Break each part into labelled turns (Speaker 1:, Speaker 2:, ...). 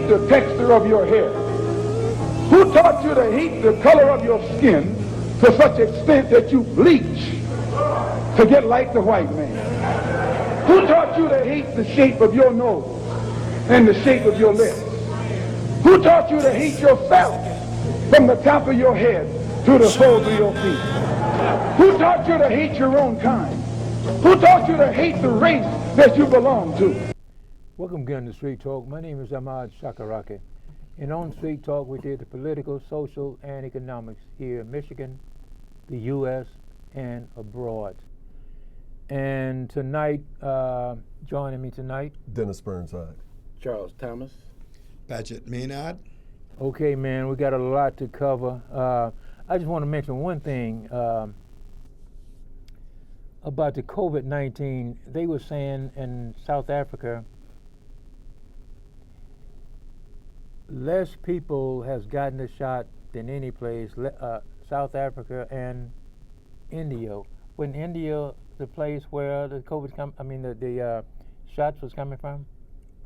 Speaker 1: hate the texture of your hair? Who taught you to hate the color of your skin to such extent that you bleach to get like the white man? Who taught you to hate the shape of your nose and the shape of your lips? Who taught you to hate yourself from the top of your head to the soles of your feet? Who taught you to hate your own kind? Who taught you to hate the race that you belong to?
Speaker 2: Welcome again to Street Talk. My name is Ahmad Shakaraki. And on Street Talk, we did the political, social, and economics here in Michigan, the U.S., and abroad. And tonight, joining me tonight,
Speaker 3: Dennis Burnside,
Speaker 4: Charles Thomas,
Speaker 5: Paget Maynard.
Speaker 2: Okay, man, we got a lot to cover. I just want to mention one thing about the COVID-19. They were saying in South Africa, less people has gotten the shot than any place, South Africa and India. When India, the place where the the shots was coming from?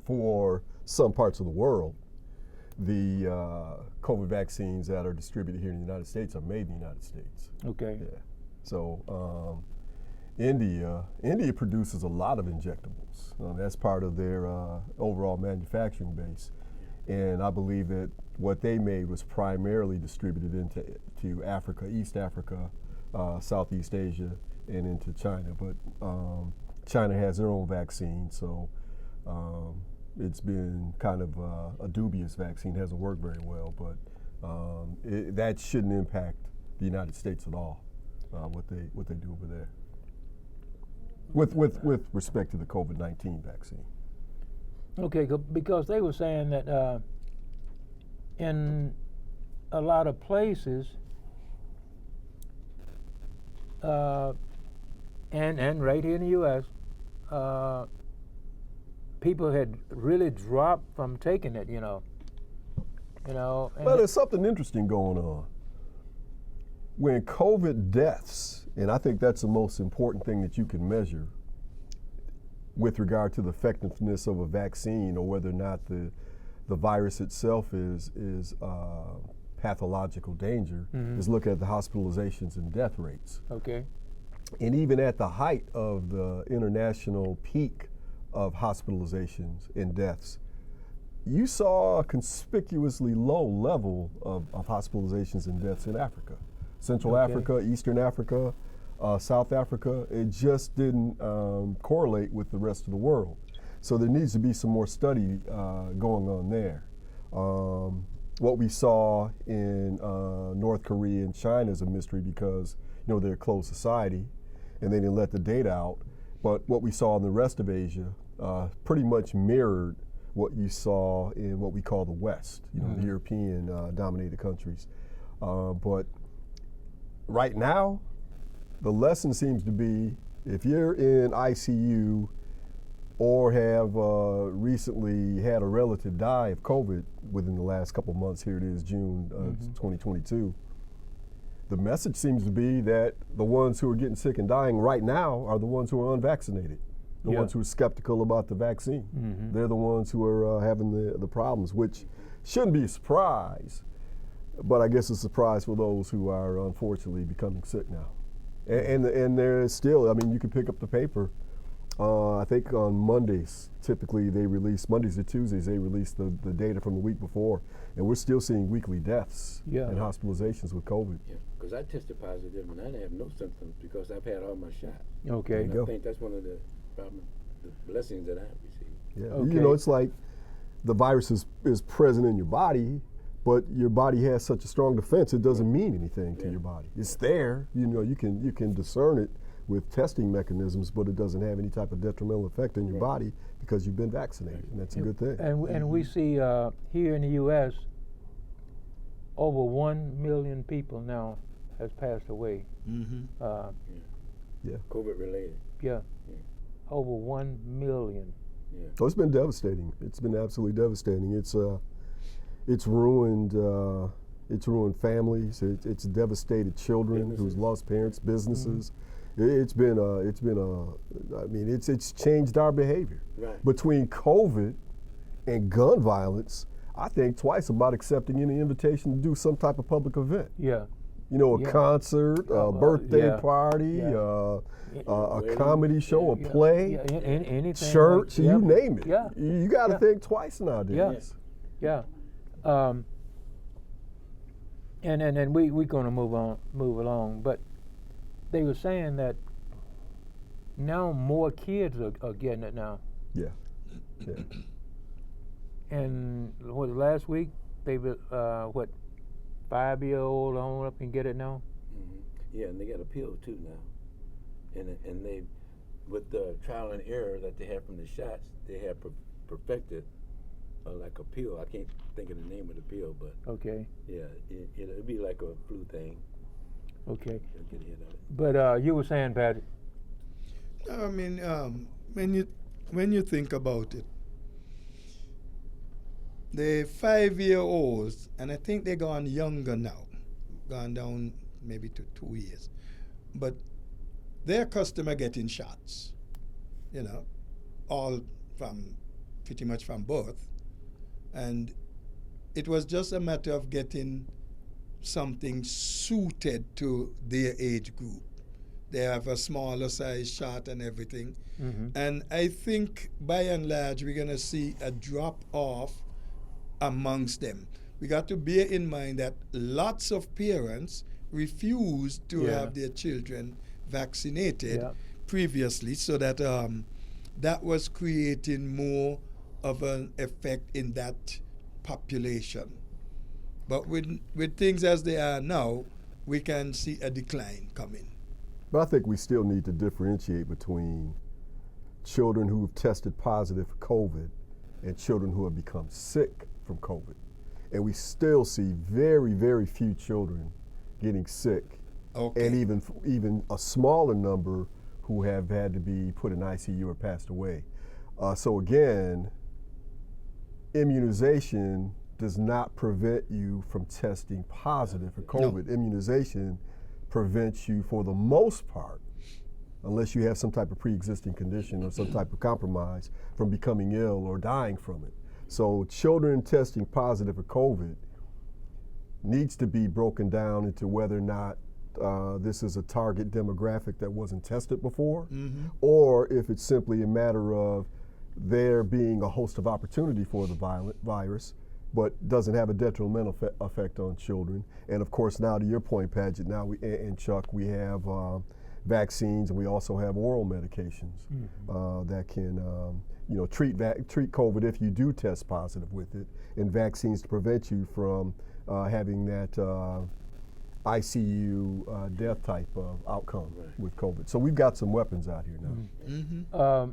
Speaker 3: For some parts of the world, the COVID vaccines that are distributed here in the United States are made in the United States.
Speaker 2: Okay.
Speaker 3: Yeah. So India produces a lot of injectables. That's part of their overall manufacturing base. And I believe that what they made was primarily distributed into Africa, East Africa, Southeast Asia, and into China. But China has their own vaccine, so it's been kind of a dubious vaccine. It hasn't worked very well, but that shouldn't impact the United States at all. What they do over there, with respect to the COVID-19 vaccine.
Speaker 2: Okay, because they were saying that in a lot of places, and right here in the U.S., people had really dropped from taking it, you know. Well,
Speaker 3: there's something interesting going on. When COVID deaths, and I think that's the most important thing that you can measure with regard to the effectiveness of a vaccine or whether or not the virus itself is pathological danger, is look at the hospitalizations and death rates.
Speaker 2: Okay.
Speaker 3: And even at the height of the international peak of hospitalizations and deaths, you saw a conspicuously low level of hospitalizations and deaths in Africa. Central Africa, Eastern Africa, South Africa, it just didn't correlate with the rest of the world. So there needs to be some more study going on there. What we saw in North Korea and China is a mystery because they're a closed society and they didn't let the data out. But what we saw in the rest of Asia pretty much mirrored what you saw in what we call the West, the European dominated countries. But right now, the lesson seems to be if you're in ICU or have recently had a relative die of COVID within the last couple of months, here it is June 2022, the message seems to be that the ones who are getting sick and dying right now are the ones who are unvaccinated, the ones who are skeptical about the vaccine. They're the ones who are having the problems, which shouldn't be a surprise, but I guess it's a surprise for those who are unfortunately becoming sick now. And there's still, you can pick up the paper. I think on Mondays, typically they release, Mondays or Tuesdays, they release the data from the week before. And we're still seeing weekly deaths and hospitalizations with COVID.
Speaker 4: Yeah, because I tested positive and I didn't have no symptoms because I've had all my shots.
Speaker 2: Okay.
Speaker 4: And I think that's one of the blessings that I have received.
Speaker 3: Yeah,
Speaker 2: Okay.
Speaker 3: It's like the virus is present in your body, but your body has such a strong defense, it doesn't mean anything to your body. It's there, you can discern it with testing mechanisms, but it doesn't have any type of detrimental effect in your body because you've been vaccinated, and that's a good thing.
Speaker 2: And we see here in the U.S., over 1 million people now has passed away.
Speaker 4: COVID related.
Speaker 2: Yeah. Over 1 million.
Speaker 4: Yeah.
Speaker 3: Oh, it's been devastating. It's been absolutely devastating. It's ruined families. It's devastated children who's lost parents, businesses. It's changed our behavior.
Speaker 4: Right.
Speaker 3: Between COVID and gun violence, I think twice about accepting any invitation to do some type of public event.
Speaker 2: Yeah.
Speaker 3: You know, a
Speaker 2: Yeah.
Speaker 3: concert, a birthday
Speaker 2: yeah.
Speaker 3: party,
Speaker 2: Yeah.
Speaker 3: a comedy show, a play,
Speaker 2: anything.
Speaker 3: church,
Speaker 2: like,
Speaker 3: you name it.
Speaker 2: Yeah.
Speaker 3: You got to
Speaker 2: Yeah.
Speaker 3: think twice nowadays.
Speaker 2: Yeah. And then we're going to move along. But they were saying that now more kids are getting it now.
Speaker 3: Yeah. Yeah.
Speaker 2: And what, last week they were 5-year-old on up and get it now.
Speaker 4: Yeah, and they got a pill too now, and they, with the trial and error that they had from the shots, they have perfected like a pill. I can't think of the name of the pill, but
Speaker 2: Okay.
Speaker 4: yeah, it'll be like a flu thing.
Speaker 2: Okay.
Speaker 4: You'll get hit of it.
Speaker 2: But you were saying, Patrick.
Speaker 5: I mean, when you think about it, the 5-year-olds, and I think they're gone younger now, gone down maybe to 2 years, but they're accustomed to getting shots, you know, all from pretty much from birth, and it was just a matter of getting something suited to their age group. They have a smaller size shot and everything.
Speaker 2: Mm-hmm.
Speaker 5: And I think by and large we're going to see a drop off amongst them. We got to bear in mind that lots of parents refused to have their children vaccinated previously, so that that was creating more of an effect in that population. But with things as they are now, we can see a decline coming.
Speaker 3: But I think we still need to differentiate between children who've tested positive for COVID and children who have become sick from COVID. And we still see very, very few children getting sick, and even a smaller number who have had to be put in ICU or passed away. So again, immunization does not prevent you from testing positive for COVID. No. Immunization prevents you, for the most part, unless you have some type of pre-existing condition or some type of compromise, from becoming ill or dying from it. So children testing positive for COVID needs to be broken down into whether or not this is a target demographic that wasn't tested before, or if it's simply a matter of there being a host of opportunity for the virus, but doesn't have a detrimental effect on children. And of course, now to your point, Paget, now and Chuck, we have vaccines, and we also have oral medications that can treat COVID if you do test positive with it, and vaccines to prevent you from having that ICU death type of outcome with COVID. So we've got some weapons out here now.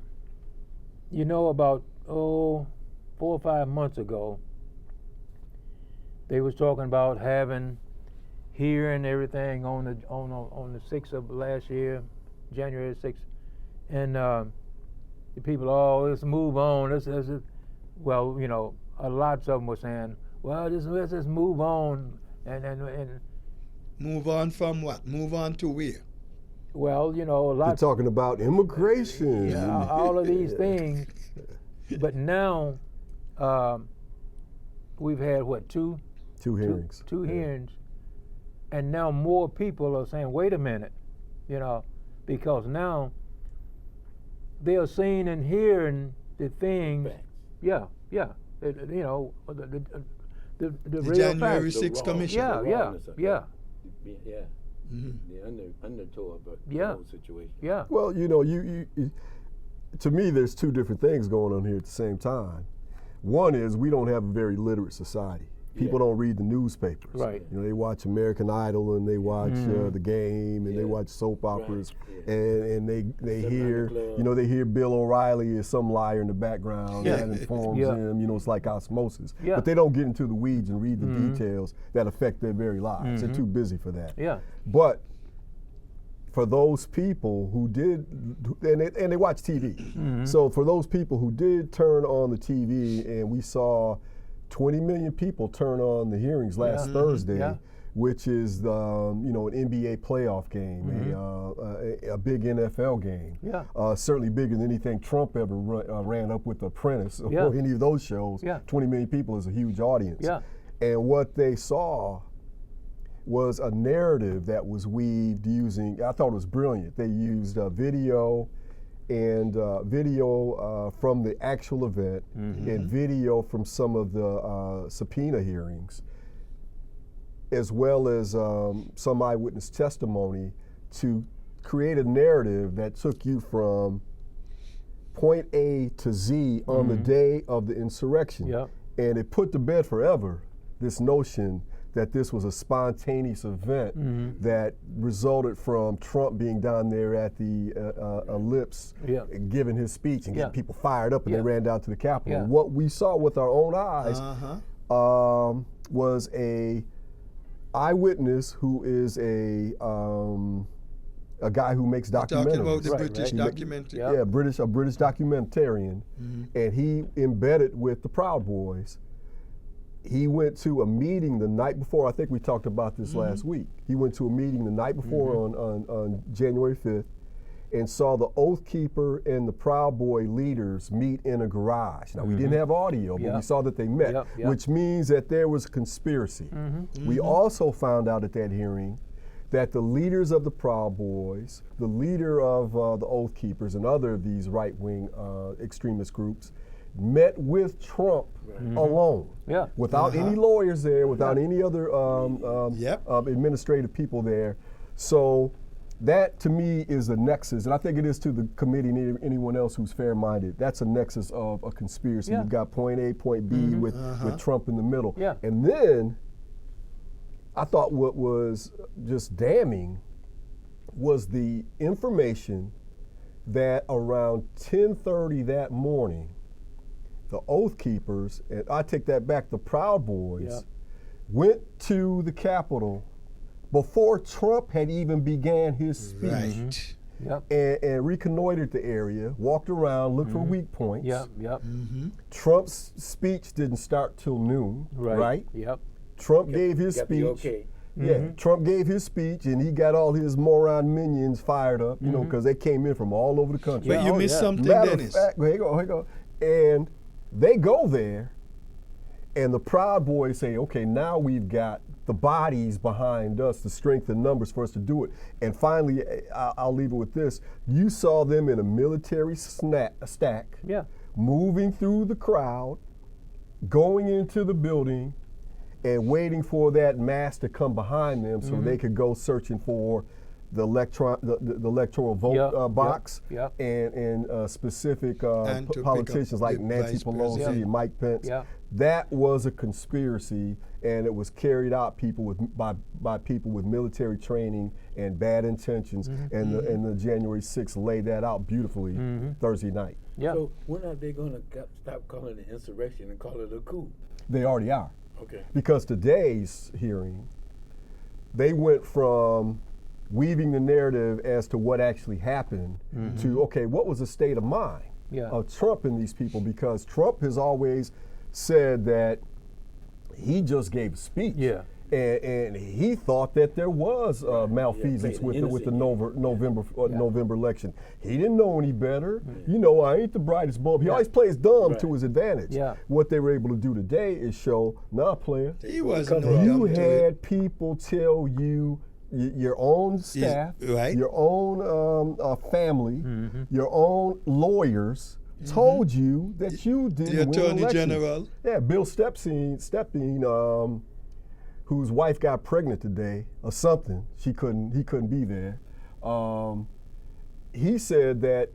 Speaker 2: About 4 or 5 months ago, they was talking about having hearing everything on the 6th of last year, January 6th, and the people, let's move on. Well, a lot of them were saying, well, let's just move on and
Speaker 5: move on from what? Move on to where?
Speaker 2: Well, a lot.
Speaker 3: You're talking about immigration.
Speaker 2: Yeah, all of these things. But now we've had two hearings. Two hearings, and now more people are saying, wait a minute, because now they are seeing and hearing the things. Yeah. The real
Speaker 5: January
Speaker 2: facts.
Speaker 5: 6th Commission.
Speaker 2: Yeah.
Speaker 4: The undertow of the whole situation.
Speaker 2: Yeah.
Speaker 3: Well, you to me, there's two different things going on here at the same time. One is we don't have a very literate society. People don't read the newspapers.
Speaker 2: Right.
Speaker 3: They watch American Idol, and they watch The Game, and they watch soap operas, and they hear they hear Bill O'Reilly is some liar in the background that informs them. It's like osmosis. Yeah. But they don't get into the weeds and read the details that affect their very lives. They're too busy for that.
Speaker 2: Yeah.
Speaker 3: But for those people who did, and they watch TV. So for those people who did turn on the TV, and we saw 20 million people turn on the hearings last Thursday, which is the, an NBA playoff game, a big NFL game.
Speaker 2: Yeah.
Speaker 3: Certainly bigger than anything Trump ever ran up with The Apprentice
Speaker 2: Yeah.
Speaker 3: or any of those shows.
Speaker 2: Yeah.
Speaker 3: 20 million people is a huge audience.
Speaker 2: Yeah.
Speaker 3: And what they saw was a narrative that was weaved using, I thought it was brilliant. They used video and video from the actual event and video from some of the subpoena hearings, as well as some eyewitness testimony to create a narrative that took you from point A to Z on the day of the insurrection.
Speaker 2: Yep.
Speaker 3: And it put to bed forever this notion that this was a spontaneous event that resulted from Trump being down there at the ellipse, giving his speech and getting people fired up, and they ran down to the Capitol. What we saw with our own eyes was a eyewitness who is a guy who makes documentaries.
Speaker 5: Talking about the British documentary.
Speaker 3: Yeah, a British documentarian, and he embedded with the Proud Boys. He went to a meeting the night before. I think we talked about this last week. He went to a meeting the night before on January 5th and saw the Oath Keeper and the Proud Boy leaders meet in a garage. Now, we didn't have audio, but we saw that they met, which means that there was a conspiracy. We also found out at that hearing that the leaders of the Proud Boys, the leader of the Oath Keepers, and other of these right-wing extremist groups met with Trump alone, without any lawyers there, without any other administrative people there. So that, to me, is a nexus, and I think it is to the committee and anyone else who's fair-minded. That's a nexus of a conspiracy. You've got point A, point B with Trump in the middle. And then I thought what was just damning was the information that around 10:30 that morning, the Oath Keepers, and I take that back, the Proud Boys, went to the Capitol before Trump had even began his speech. And reconnoitered the area, walked around, looked for weak points. Trump's speech didn't start till noon, right? Trump gave his speech. Trump gave his speech, and he got all his moron minions fired up, because they came in from all over the country.
Speaker 5: But you missed something,
Speaker 3: Matter
Speaker 5: Dennis.
Speaker 3: of fact, here you go. And they go there, and the Proud Boys say, okay, now we've got the bodies behind us, the strength and numbers for us to do it. And finally, I'll leave it with this. You saw them in a military stack, moving through the crowd, going into the building, and waiting for that mass to come behind them so they could go searching for the electoral vote box and specific politicians like Nancy Pelosi and Mike Pence. That was a conspiracy, and it was carried out by people with military training and bad intentions. And the January 6th laid that out beautifully Thursday night.
Speaker 4: So when are they going to stop calling it insurrection and call it a coup?
Speaker 3: They already are.
Speaker 4: Okay.
Speaker 3: Because today's hearing, they went from weaving the narrative as to what actually happened to, okay, what was the state of mind of Trump and these people? Because Trump has always said that he just gave a speech. And he thought that there was malfeasance with the November election. He didn't know any better. I ain't the brightest bulb. He always plays dumb to his advantage. What they were able to do today is show, nah, player.
Speaker 5: He wasn't.
Speaker 3: You had people tell you, your own staff, your own family, your own lawyers told you that you didn't win the election.
Speaker 5: The Attorney General.
Speaker 3: Yeah, Bill Stepstein, whose wife got pregnant today or something. He couldn't be there. He said that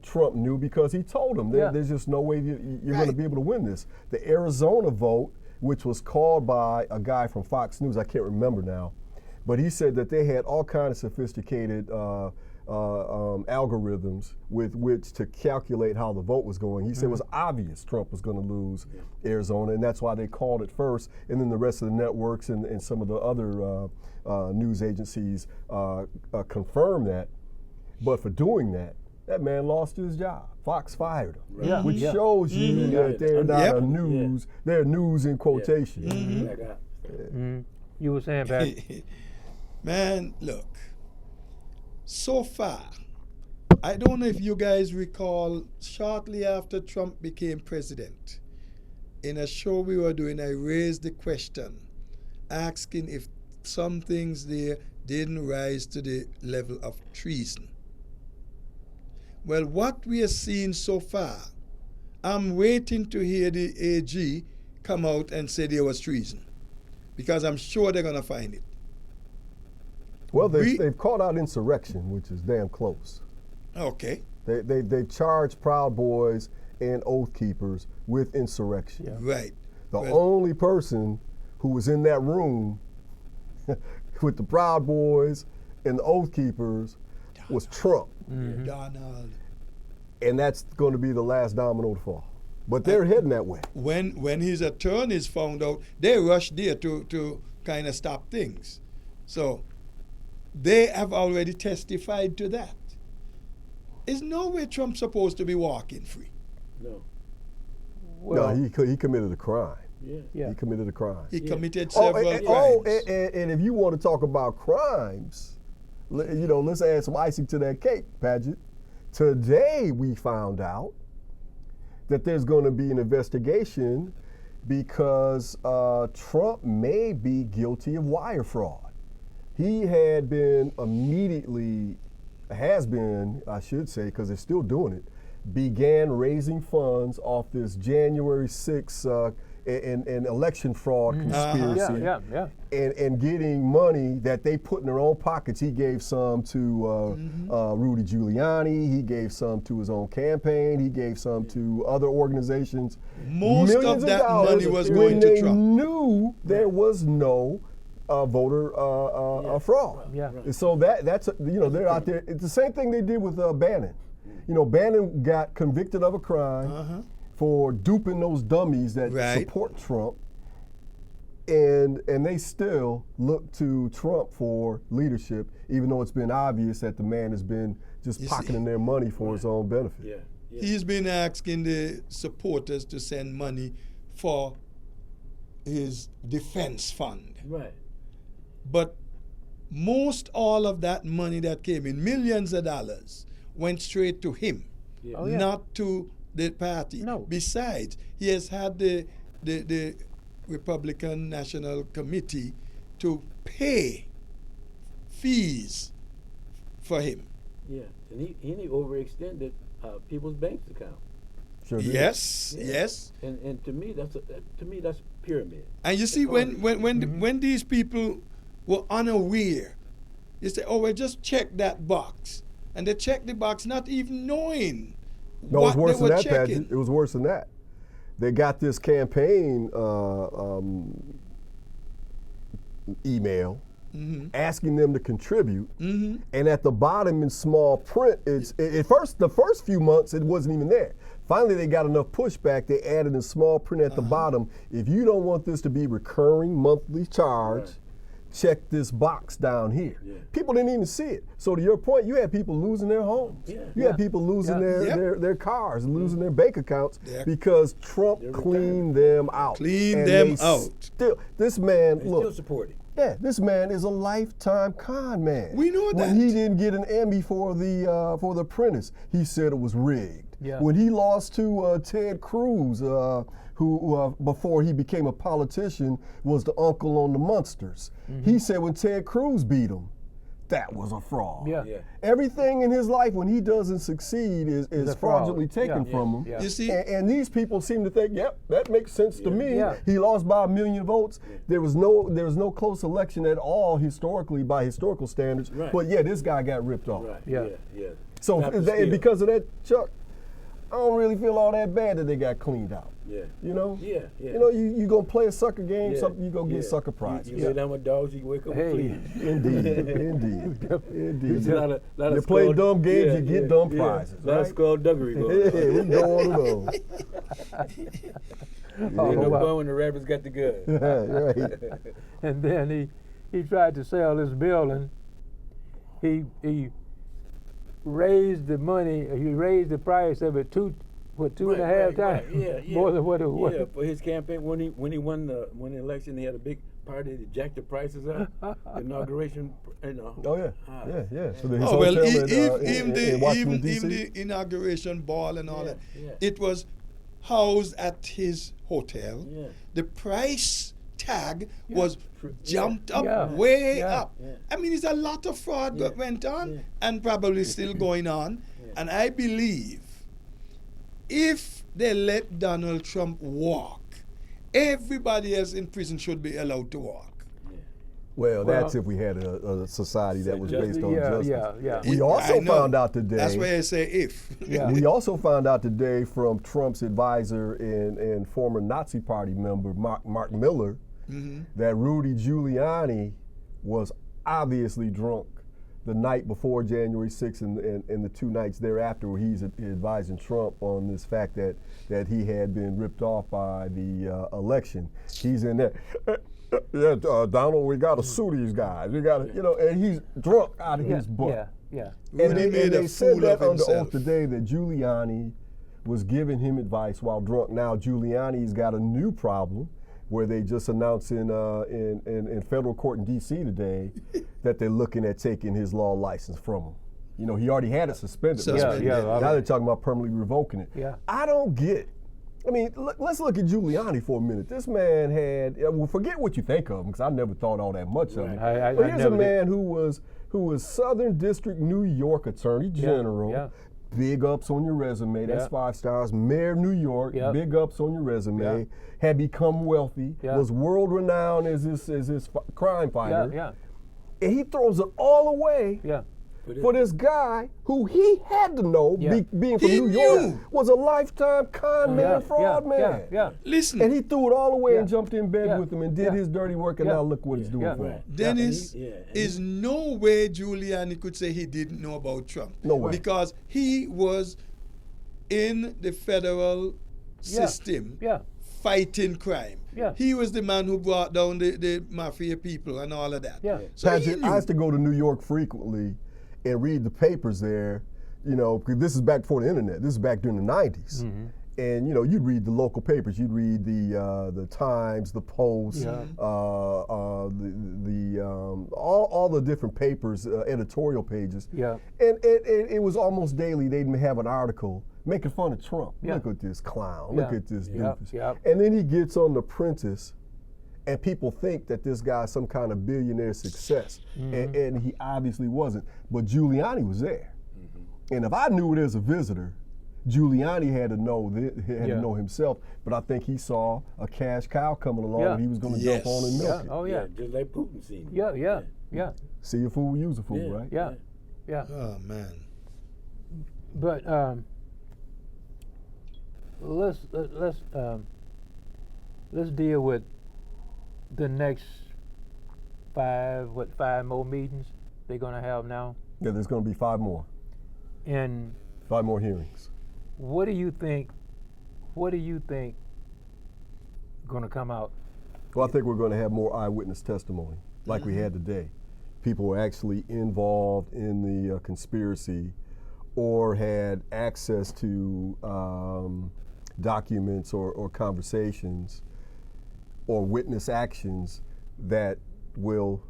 Speaker 3: Trump knew because he told him there's just no way you're going to be able to win this. The Arizona vote, which was called by a guy from Fox News, I can't remember now, but he said that they had all kinds of sophisticated algorithms with which to calculate how the vote was going. He said it was obvious Trump was going to lose Arizona, and that's why they called it first, and then the rest of the networks and some of the other news agencies confirmed that. But for doing that, that man lost his job. Fox fired him, which shows you that they're not a news, they're news in quotation.
Speaker 2: You were saying, Pat?
Speaker 5: Man, look. So far, I don't know if you guys recall, shortly after Trump became president, in a show we were doing, I raised the question, asking if some things there didn't rise to the level of treason. Well, what we are seeing so far, I'm waiting to hear the AG come out and say there was treason, because I'm sure they're going to find it.
Speaker 3: Well, they've called out insurrection, which is damn close.
Speaker 5: Okay.
Speaker 3: They've charged Proud Boys and Oath Keepers with insurrection.
Speaker 2: Yeah.
Speaker 5: Right.
Speaker 3: The only person who was in that room with the Proud Boys and the Oath Keepers was Trump.
Speaker 2: Mm-hmm.
Speaker 5: Donald.
Speaker 3: And that's going to be the last domino to fall. But they're heading that way.
Speaker 5: When his attorneys found out, they rushed there to kind of stop things. So they have already testified to that. There's no way Trump's supposed to be walking free.
Speaker 4: No.
Speaker 2: Well,
Speaker 3: No, he committed a crime.
Speaker 4: Yeah.
Speaker 2: yeah.
Speaker 3: He committed a crime.
Speaker 5: He committed several crimes.
Speaker 3: And if you want to talk about crimes, let's add some icing to that cake, Paget. Today we found out that there's going to be an investigation because Trump may be guilty of wire fraud. He had been I should say, because they're still doing it, began raising funds off this January 6th an election fraud conspiracy.
Speaker 2: Yeah.
Speaker 3: And getting money that they put in their own pockets. He gave some to Rudy Giuliani. He gave some to his own campaign. He gave some to other organizations.
Speaker 5: Most
Speaker 3: Millions
Speaker 5: of that money was
Speaker 3: when
Speaker 5: going to
Speaker 3: they
Speaker 5: Trump.
Speaker 3: knew there was no voter fraud.
Speaker 2: Yeah.
Speaker 3: And so that's they're out there. It's the same thing they did with Bannon. Bannon got convicted of a crime for duping those dummies that support Trump, and they still look to Trump for leadership, even though it's been obvious that the man has been just pocketing their money for his own benefit.
Speaker 4: Yeah.
Speaker 5: He's been asking the supporters to send money for his defense fund.
Speaker 4: Right.
Speaker 5: But most all of that money that came in, millions of dollars, went straight to him, not to the party.
Speaker 2: No.
Speaker 5: Besides, he has had the Republican National Committee to pay fees for him.
Speaker 4: Yeah. And he overextended people's bank account.
Speaker 3: Sure did.
Speaker 5: Yes.
Speaker 4: And to me that's pyramid.
Speaker 5: And you see, when these people were unaware, you say, "Oh, well, just check that box," and they checked the box, not even knowing
Speaker 3: No,
Speaker 5: what
Speaker 3: it was worse
Speaker 5: they were
Speaker 3: than that,
Speaker 5: checking.
Speaker 3: Patrick. It was worse than that. They got this campaign email asking them to contribute, and at the bottom in small print, the first few months it wasn't even there. Finally, they got enough pushback. They added in small print at the bottom. If you don't want this to be recurring monthly charge, check this box down here.
Speaker 4: Yeah.
Speaker 3: People didn't even see it. So to your point, you had people losing their homes.
Speaker 4: Yeah.
Speaker 3: You had people losing their cars and losing their bank accounts because Trump cleaned them out.
Speaker 5: Cleaned them out.
Speaker 3: Still, this man,
Speaker 4: They
Speaker 3: look.
Speaker 4: still support it.
Speaker 3: Yeah, this man is a lifetime con man.
Speaker 5: We know that.
Speaker 3: When he didn't get an Emmy for The Apprentice, he said it was rigged.
Speaker 2: Yeah.
Speaker 3: When he lost to Ted Cruz, who before he became a politician was the uncle on the Munsters, he said when Ted Cruz beat him, that was a fraud.
Speaker 2: Yeah.
Speaker 3: Everything in his life when he doesn't succeed is fraudulently taken from him.
Speaker 2: Yeah.
Speaker 5: You see,
Speaker 3: And these people seem to think, yep, that makes sense to me.
Speaker 2: Yeah.
Speaker 3: He lost by 1 million votes. There was no close election at all historically by historical standards.
Speaker 4: Right.
Speaker 3: But yeah, this guy got ripped off.
Speaker 4: Right.
Speaker 2: Yeah.
Speaker 4: Yeah.
Speaker 3: So
Speaker 4: Not the scale.
Speaker 3: because of that, Chuck, I don't really feel all that bad that they got cleaned out.
Speaker 4: Yeah.
Speaker 3: You know?
Speaker 4: Yeah.
Speaker 3: You gonna play a sucker game,
Speaker 4: Yeah.
Speaker 3: you gonna get sucker prizes.
Speaker 4: You lay down with dogs, you can wake up with fleas.
Speaker 3: Indeed.
Speaker 4: There's a lot of
Speaker 3: You play
Speaker 4: skull-
Speaker 3: dumb games, you get dumb prizes.
Speaker 4: A lot of
Speaker 3: Right?
Speaker 4: skullduggery going
Speaker 3: Yeah,
Speaker 4: on.
Speaker 3: we go on and on.
Speaker 4: You end up
Speaker 2: wow.
Speaker 4: going when the rabbits got the gun.
Speaker 3: Right.
Speaker 2: And then he tried to sell this building. He raised the money. He raised the price of it two and a half times
Speaker 4: Yeah.
Speaker 2: more than what it was.
Speaker 4: Yeah, for his campaign when he won the election, he had a big party that jacked the prices up. Inauguration, you know.
Speaker 3: Oh yeah, yeah. So his
Speaker 5: Oh well,
Speaker 3: hotel
Speaker 5: even
Speaker 3: in Washington D.C.
Speaker 5: the inauguration ball and all that,
Speaker 4: yeah.
Speaker 5: it was housed at his hotel.
Speaker 4: Yeah.
Speaker 5: The price tag was jumped up
Speaker 2: Yeah.
Speaker 5: way
Speaker 2: Yeah.
Speaker 5: up.
Speaker 4: Yeah.
Speaker 5: I mean, there's a lot of fraud that went on
Speaker 4: Yeah.
Speaker 5: and probably still going on. And I believe if they let Donald Trump walk, everybody else in prison should be allowed to walk.
Speaker 3: Well, that's
Speaker 2: Well,
Speaker 3: if we had a society that was
Speaker 4: justice.
Speaker 3: based on
Speaker 2: Yeah,
Speaker 3: justice.
Speaker 2: yeah.
Speaker 3: We
Speaker 5: I
Speaker 3: also
Speaker 5: know.
Speaker 3: found out today.
Speaker 5: That's why I say if.
Speaker 2: Yeah.
Speaker 3: We also found out today from Trump's advisor and former Nazi Party member Mark Miller that Rudy Giuliani was obviously drunk the night before January 6th and the 2 nights thereafter, where he's advising Trump on this fact that he had been ripped off by the election. He's in there. Yeah, Donald, we got to sue these guys. We got to, and he's drunk out of his butt.
Speaker 2: Yeah.
Speaker 3: And
Speaker 5: Rudy made a
Speaker 3: they said
Speaker 5: fool
Speaker 3: that
Speaker 5: of
Speaker 3: under
Speaker 5: himself.
Speaker 3: oath today that Giuliani was giving him advice while drunk. Now Giuliani's got a new problem where they just announced in federal court in D.C. today that they're looking at taking his law license from him. He already had it suspended.
Speaker 5: Suspended.
Speaker 2: Yeah.
Speaker 3: Now they're talking about permanently revoking it.
Speaker 2: Yeah.
Speaker 3: I don't get. I mean, let's look at Giuliani for a minute. This man had, forget what you think of him, because I never thought all that much of him. But here's a man who was Southern District New York Attorney General.
Speaker 2: Yeah.
Speaker 3: Big ups on your resume. That's
Speaker 2: Yeah.
Speaker 3: 5 stars. Mayor of New York.
Speaker 2: Yeah.
Speaker 3: Big ups on your resume.
Speaker 2: Yeah.
Speaker 3: Had become wealthy.
Speaker 2: Yeah.
Speaker 3: Was world renowned as this crime fighter.
Speaker 2: Yeah.
Speaker 3: And he throws it all away.
Speaker 2: Yeah.
Speaker 3: For this guy who he had to know,
Speaker 2: Yeah.
Speaker 3: being from
Speaker 5: He
Speaker 3: New York,
Speaker 5: knew.
Speaker 3: was a lifetime con man, fraud man.
Speaker 2: Yeah.
Speaker 5: Listen,
Speaker 3: And he threw it all away and
Speaker 2: Yeah.
Speaker 3: jumped in bed
Speaker 2: Yeah.
Speaker 3: with him and did
Speaker 2: Yeah.
Speaker 3: his dirty work, and
Speaker 2: Yeah.
Speaker 3: now look what it's doing
Speaker 2: Yeah.
Speaker 3: for him.
Speaker 4: Right.
Speaker 5: Dennis,
Speaker 4: And
Speaker 5: is no way Giuliani could say he didn't know about Trump.
Speaker 3: No way.
Speaker 5: Because he was in the federal system
Speaker 2: Yeah.
Speaker 5: fighting crime.
Speaker 2: Yeah.
Speaker 5: He was the man who brought down the mafia people and all of that.
Speaker 2: Yeah.
Speaker 5: So he
Speaker 3: Patrick,
Speaker 5: knew.
Speaker 3: I used to go to New York frequently and read the papers there, because this is back before the internet. This is back during the 90s. And you'd read the local papers. You'd read the Times, the Post,
Speaker 2: Yeah.
Speaker 3: all the different papers, editorial pages.
Speaker 2: Yeah.
Speaker 3: And it was almost daily. They'd have an article making fun of Trump.
Speaker 2: Yeah.
Speaker 3: Look at this clown.
Speaker 2: Yeah.
Speaker 3: Look at this
Speaker 2: Yep,
Speaker 3: doofus.
Speaker 2: yep.
Speaker 3: And then he gets on The Apprentice, and people think that this guy's some kind of billionaire success, and he obviously wasn't. But Giuliani was there, and if I knew it as a visitor, Giuliani had to know to know himself. But I think he saw a cash cow coming along,
Speaker 2: Yeah.
Speaker 3: and he was going to
Speaker 5: Yes.
Speaker 3: jump on and milk it.
Speaker 2: Oh yeah.
Speaker 4: just like Putin seen.
Speaker 2: Yeah.
Speaker 3: See a fool, use a fool,
Speaker 4: Yeah.
Speaker 3: right?
Speaker 2: Yeah.
Speaker 5: Oh, man.
Speaker 2: But let's deal with the next 5 more meetings they're gonna have now.
Speaker 3: Yeah, there's going to be 5 more.
Speaker 2: And
Speaker 3: 5 more hearings.
Speaker 2: what do you think gonna come out?
Speaker 3: Well, I think we're going to have more eyewitness testimony, like we had today. People were actually involved in the conspiracy or had access to documents or conversations or witness actions that will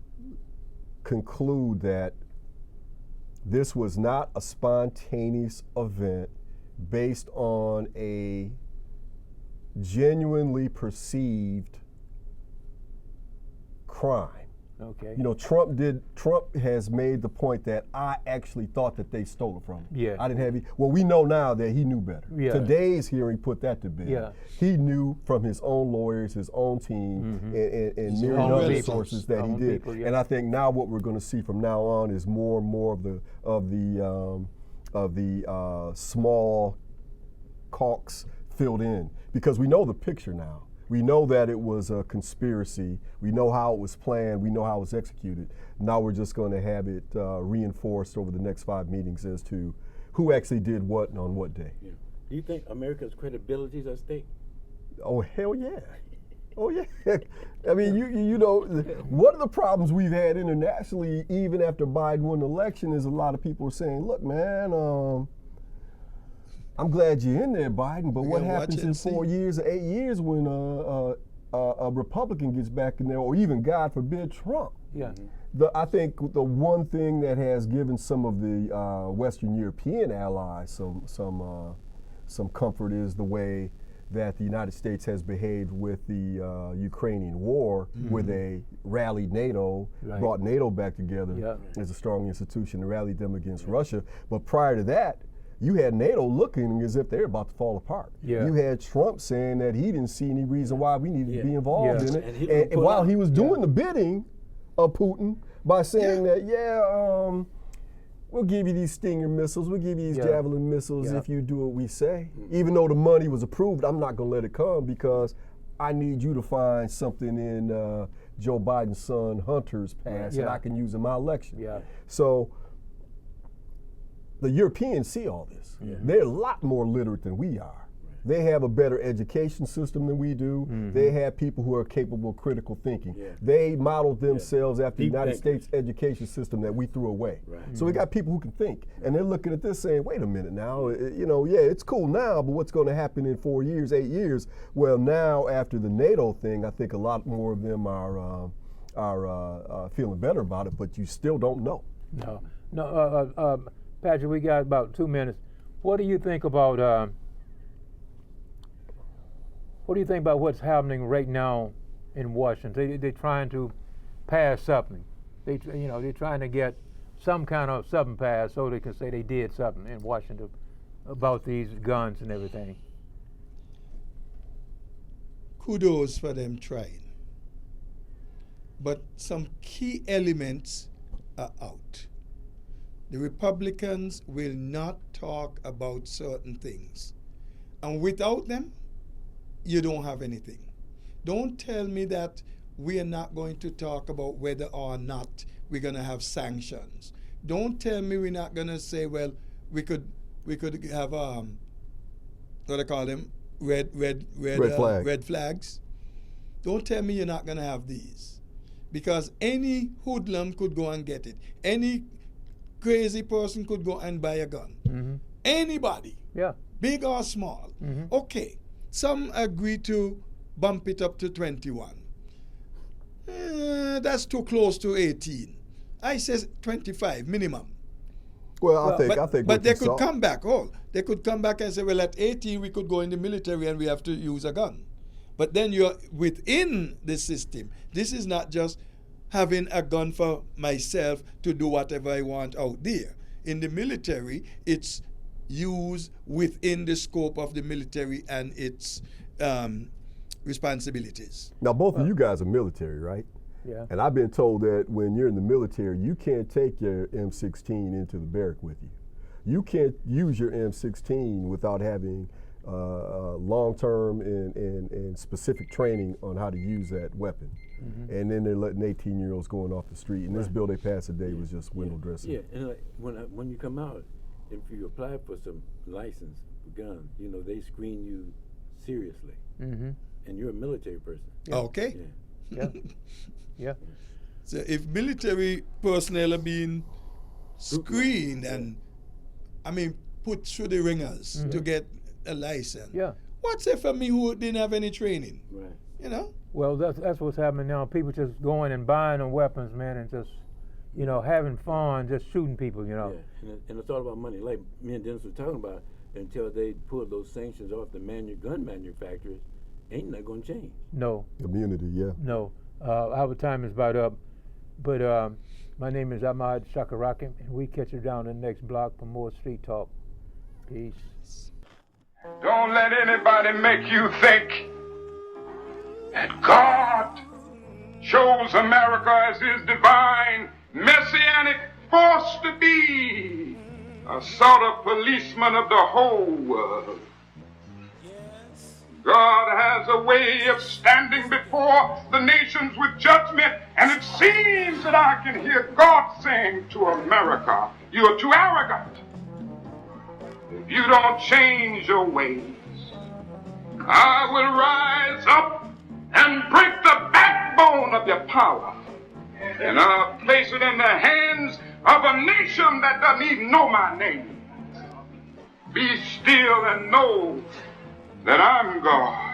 Speaker 3: conclude that this was not a spontaneous event based on a genuinely perceived crime.
Speaker 2: Okay.
Speaker 3: Trump has made the point that I actually thought that they stole it from him.
Speaker 2: Yeah.
Speaker 3: I didn't have well, we know now that he knew better.
Speaker 2: Yeah.
Speaker 3: Today's hearing put that to bed.
Speaker 2: Yeah.
Speaker 3: He knew from his own lawyers, his own team, and myriad
Speaker 5: own
Speaker 3: other
Speaker 5: people.
Speaker 3: sources that he
Speaker 2: Own
Speaker 3: did.
Speaker 2: people, yeah.
Speaker 3: And I think now what we're going to see from now on is more and more of the small caulks filled in, because we know the picture now. We know that it was a conspiracy. We know how it was planned. We know how it was executed. Now we're just going to have it reinforced over the next 5 meetings as to who actually did what and on what day.
Speaker 4: Yeah. Do you think America's credibility is at stake?
Speaker 3: Oh, hell yeah. Oh, yeah. I mean, you know, one of the problems we've had internationally, even after Biden won the election, is a lot of people are saying, look, man, I'm glad you're in there, Biden, but what
Speaker 5: gotta watch
Speaker 3: happens
Speaker 5: it
Speaker 3: in
Speaker 5: and see.
Speaker 3: 4 years or 8 years when a Republican gets back in there, or even God forbid Trump.
Speaker 2: Yeah.
Speaker 3: I think the one thing that has given some of the Western European allies some comfort is the way that the United States has behaved with the Ukrainian war, where they rallied NATO, brought NATO back together as a strong institution and rallied them against Russia. But prior to that, you had NATO looking as if they're about to fall apart.
Speaker 2: Yeah.
Speaker 3: You had Trump saying that he didn't see any reason why we needed to be involved in it. And while he was doing the bidding of Putin by saying that, we'll give you these Stinger missiles, we'll give you these Javelin missiles if you do what we say. Even though the money was approved, I'm not going to let it come because I need you to find something in Joe Biden's son Hunter's past that I can use in my election. Yeah. So the Europeans see all this. They're a lot more literate than we are. They have a better education system than we do. They have people who are capable of critical thinking. They modeled themselves after the United States education system that we threw away. So we got people who can think, and they're looking at this saying, wait a minute now, it's cool now, but what's going to happen in 4 years, 8 years? Well, now after the NATO thing, I think a lot more of them are feeling better about it, but you still don't know.
Speaker 2: No, Patrick, we got about 2 minutes. What do you think about what's happening right now in Washington? They're trying to pass something. They're trying to get some kind of something passed so they can say they did something in Washington about these guns and everything.
Speaker 5: Kudos for them trying. But some key elements are out. The Republicans will not talk about certain things. And without them, you don't have anything. Don't tell me that we are not going to talk about whether or not we're going to have sanctions. Don't tell me we're not going to say, well, we could have what I call them, red flags. Don't tell me you're not going to have these, because any hoodlum could go and get it. Any crazy person could go and buy a gun. Anybody, big or small. Okay. Some agree to bump it up to 21. That's too close to 18. I says 25 minimum.
Speaker 3: Well, I think.
Speaker 5: But they could come back. They could come back and say, well, at 18 we could go in the military and we have to use a gun. But then you're within the system. This is not just having a gun for myself to do whatever I want out there. In the military, it's used within the scope of the military and its responsibilities.
Speaker 3: Now, both of you guys are military, right?
Speaker 2: Yeah.
Speaker 3: And I've been told that when you're in the military, you can't take your M16 into the barrack with you. You can't use your M16 without having long-term and specific training on how to use that weapon. And then they're letting 18-year-olds going off the street. And this bill they passed today was just window dressing.
Speaker 4: Yeah, and when you come out, if you apply for some license for guns, they screen you seriously. And you're a military person.
Speaker 5: Okay.
Speaker 2: Yeah.
Speaker 5: So if military personnel are being screened and, put through the ringers to get a license, what's it for me who didn't have any training? Right.
Speaker 2: Well, that's what's happening now. People just going and buying them weapons, man, and just having fun, just shooting people,
Speaker 4: Yeah, and it's all about money. Like me and Dennis were talking about, until they pull those sanctions off the gun manufacturers, ain't that going to change.
Speaker 2: No.
Speaker 3: Immunity,
Speaker 2: No. Our time is about up. But my name is Ahmad Shakaraki, and we catch you down in the next block for more Street Talk. Peace.
Speaker 1: Don't let anybody make you think that God chose America as his divine messianic force to be a sort of policeman of the whole world. God has a way of standing before the nations with judgment, and it seems that I can hear God saying to America, you are too arrogant. If you don't change your ways, I will rise up and break the backbone of your power, and I'll place it in the hands of a nation that doesn't even know my name. Be still and know that I'm God.